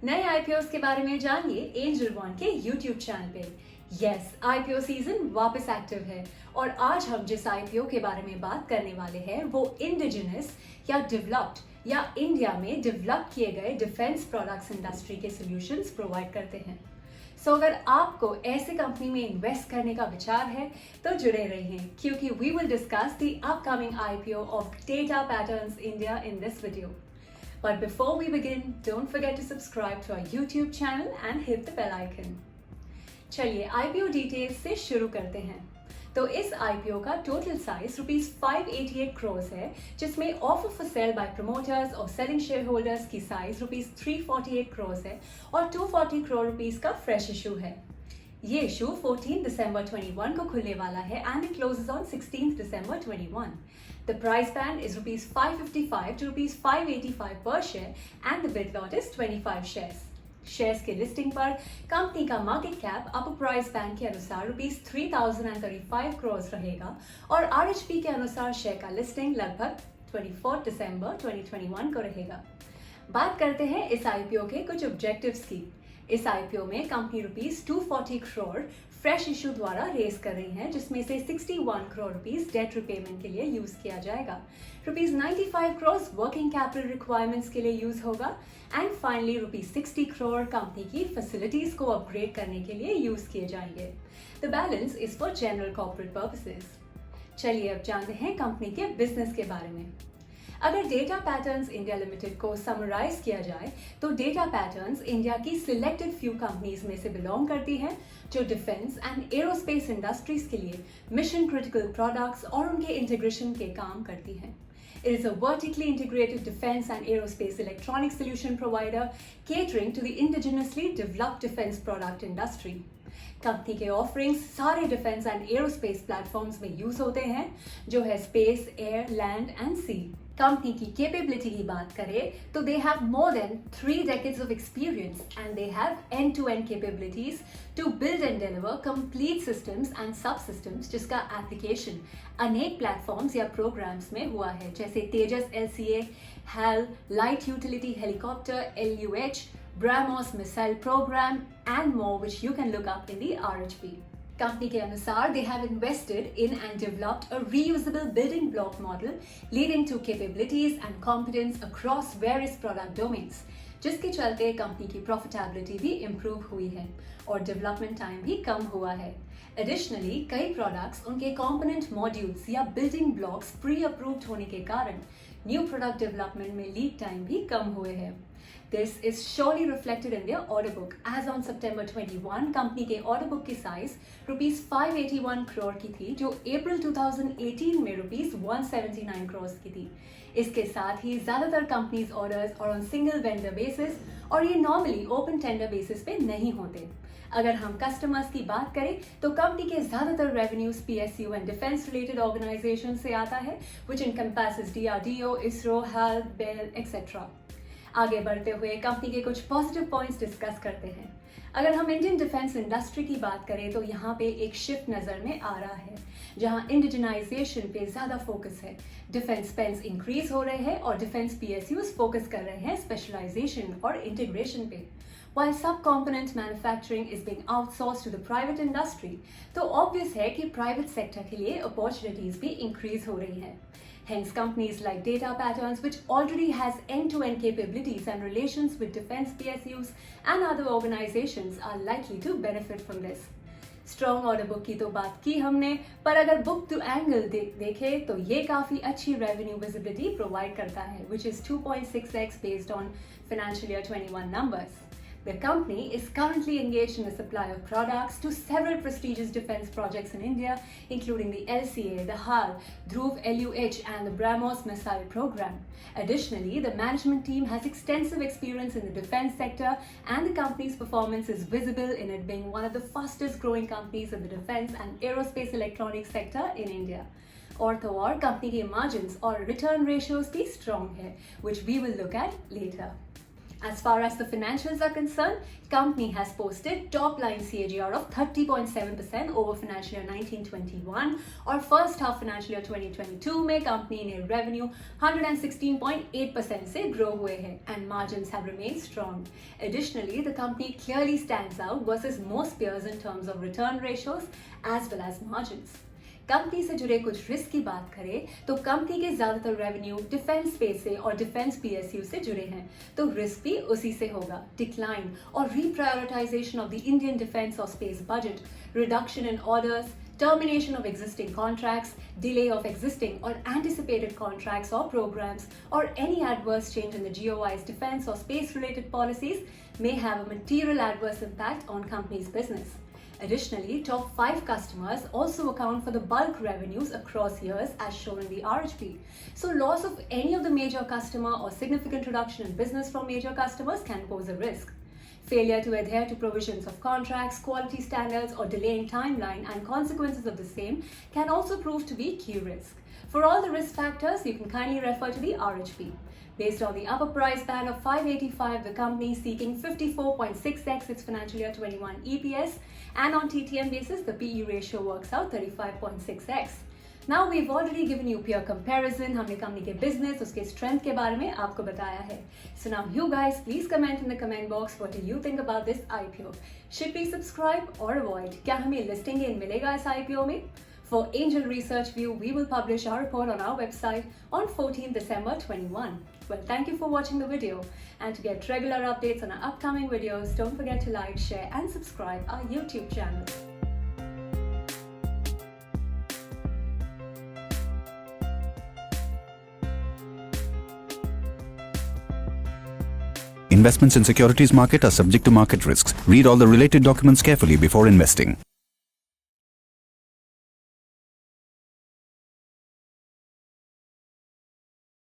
नए आईपीओ के बारे में जानिए एंजल वन के यूट्यूब चैनल पे। यस, आईपीओ सीजन वापस एक्टिव है और आज हम जिस आईपीओ के बारे में बात करने वाले हैं वो इंडिजिनस या डेवलप्ड या इंडिया में डेवलप किए गए डिफेंस प्रोडक्ट्स इंडस्ट्री के सॉल्यूशंस प्रोवाइड करते हैं। सो अगर आपको ऐसे कंपनी में इन्वेस्ट करने का विचार है तो जुड़े रहिए क्योंकि we will discuss the upcoming IPO of Data Patterns India in this video. But before we begin, don't forget to subscribe to our YouTube channel and hit the bell icon. चलिए आईपीओ डिटेल्स से शुरू करते हैं। तो इस आईपीओ का total size ₹588 crore है, जिसमें offer for sale by promoters और सेलिंग शेयर होल्डर्स की साइज ₹348 करोड़ है और 240 करोड़ रुपीस का फ्रेश इशू है। ये इशू 14 दिसंबर 21 को खुलने वाला है and it closes on 16 December 21. The price band is ₹555 to ₹585 per share and the bid lot is 25 shares. Shares के लिस्टिंग पर कंपनी का मार्केट कैप अपर प्राइस बैंड के अनुसार ₹3035 करोड़ रहेगा और आरएचपी के अनुसार शेयर का लिस्टिंग लगभग 24 दिसंबर 2021 को रहेगा। बात करते हैं इस आईपीओ के कुछ ऑब्जेक्टिव्स की। इस आईपीओ में कंपनी ₹240 करोड़ फ्रेश इशू द्वारा रेज कर रही है, जिसमें से 61 करोड़ रुपीस डेट रिपेमेंट के लिए यूज किया जाएगा। ₹95 करोड़ वर्किंग कैपिटल रिक्वायरमेंट्स के लिए यूज होगा एंड फाइनली ₹60 करोड़ कंपनी की फैसिलिटीज को अपग्रेड करने के लिए यूज किए जाएंगे। The balance is for general corporate purposes. चलिए अब जानते हैं कंपनी के बिजनेस के बारे में। अगर डेटा पैटर्न्स इंडिया लिमिटेड को समराइज किया जाए तो डेटा पैटर्न्स इंडिया की सिलेक्टेड फ्यू कंपनीज में से बिलोंग करती है जो डिफेंस एंड एरोस्पेस इंडस्ट्रीज के लिए मिशन क्रिटिकल प्रोडक्ट्स और उनके इंटीग्रेशन के काम करती हैं। It is a vertically integrated defense and aerospace electronic solution provider catering to the indigenously developed defense product industry. Company के ऑफरिंग्स सारे डिफेंस एंड एरोस्पेस प्लेटफॉर्म्स में यूज होते हैं, जो है space, air, land and sea. Company की capability की बात करें तो they have more than 3 decades of experience and they have end to end capabilities to build and deliver complete systems and sub systems, जिसका एप्लीकेशन अनेक platforms या programmes में हुआ है, जैसे Tejas LCA, HAL, light utility helicopter LUH, BrahMos missile program and more, which you can look up in the RHP. Company के अनुसार they have invested in and developed a reusable building block model leading to capabilities and competence across various product domains, जिसके चलते company की profitability भी improve हुई है और development time भी कम हुआ है। एडिशनली कई प्रोडक्ट्स उनके कंपोनेंट मॉड्यूल्स या बिल्डिंग ब्लॉक्स प्री अप्रूव्ड होने के कारण न्यू प्रोडक्ट डेवलपमेंट में लीड टाइम भी कम हुए हैं। This is surely reflected in their order book. As on September 21, company के order book की साइज ₹581 करोड़ की थी, जो अप्रैल 2018 में ₹179 करोड़ की थी। इसके साथ ही ज्यादातर कंपनीज ऑर्डर्स और ऑन सिंगल वेंडर बेसिस और ये नॉर्मली ओपन टेंडर बेसिस पे नहीं होते। अगर हम कस्टमर्स की बात करें तो कंपनी के ज्यादातर revenues PSU and defence related organisation से आता है, which encompasses DRDO, ISRO, HAL, BEL, etc. आगे बढ़ते हुए कंपनी के कुछ पॉजिटिव पॉइंट्स डिस्कस करते हैं। अगर हम इंडियन डिफेंस इंडस्ट्री की बात करें तो यहाँ पे एक शिफ्ट नजर में आ रहा है, जहाँ इंडिजनाइजेशन पे ज्यादा फोकस है। डिफेंस स्पेंड्स इंक्रीज हो रहे हैं और डिफेंस PSUs फोकस कर रहे हैं स्पेशलाइजेशन और इंटीग्रेशन पे। While sub-component manufacturing is being outsourced to the private industry, तो obvious है कि प्राइवेट सेक्टर के लिए अपॉर्चुनिटीज भी इंक्रीज हो रही हैं। Hence, companies like Data Patterns, which already has end-to-end capabilities and relations with defense PSUs and other organizations, are likely to benefit from this. Strong order book की तो बात की हमने, पर अगर book to angle देखें तो ये काफी अच्छी revenue visibility provide करता है, which is 2.6x based on financial year 21 numbers. The company is currently engaged in the supply of products to several prestigious defense projects in India, including the LCA, the HAL, Dhruv LUH, and the BrahMos missile program. Additionally, the management team has extensive experience in the defense sector, and the company's performance is visible in it being one of the fastest growing companies in the defense and aerospace electronics sector in India. और तो और company के margins और return ratios भी strong है, which we will look at later. As far as the financials are concerned, company has posted top line CAGR of 30.7% over financial year 1921 और first half financial year 2022 में company ने revenue 116.8% से grow हुए हैं and margins have remained strong. Additionally, the company clearly stands out versus most peers in terms of return ratios as well as margins. Company से जुड़े कुछ risk की बात करें तो कंपनी के ज्यादातर रेवेन्यू डिफेंस स्पेस से और डिफेंस पीएसयू से जुड़े हैं, तो रिस्क भी उसी से होगा. डिक्लाइन और रीप्रायोरिटाइजेशन ऑफ द इंडियन डिफेंस और space budget, reduction in orders, termination of existing contracts, delay of existing or anticipated contracts or programs, or any adverse change in the GOI's defense or space-related policies may have a material adverse impact on company's business. Additionally, top 5 customers also account for the bulk revenues across years as shown in the RHP. So loss of any of the major customer or significant reduction in business from major customers can pose a risk. Failure to adhere to provisions of contracts, quality standards or delaying timeline and consequences of the same can also prove to be key risk. For all the risk factors, you can kindly refer to the RHP. Based on the upper price band of 585, the company is seeking 54.6x its financial year 21 EPS, and on TTM basis, the PE ratio works out 35.6x. Now we've already given you peer comparison. हमने company के business, उसके strength के बारे में आपको बताया है. So now you guys, please comment in the comment box. What do you think about this IPO? Should we subscribe or avoid? क्या हमें listing gain मिलेगा इस IPO में? For Angel Research View, we will publish our report on our website on 14th December 21. Well, thank you for watching the video. And to get regular updates on our upcoming videos, don't forget to like, share and subscribe our YouTube channel. Investments in securities market are subject to market risks. Read all the related documents carefully before investing.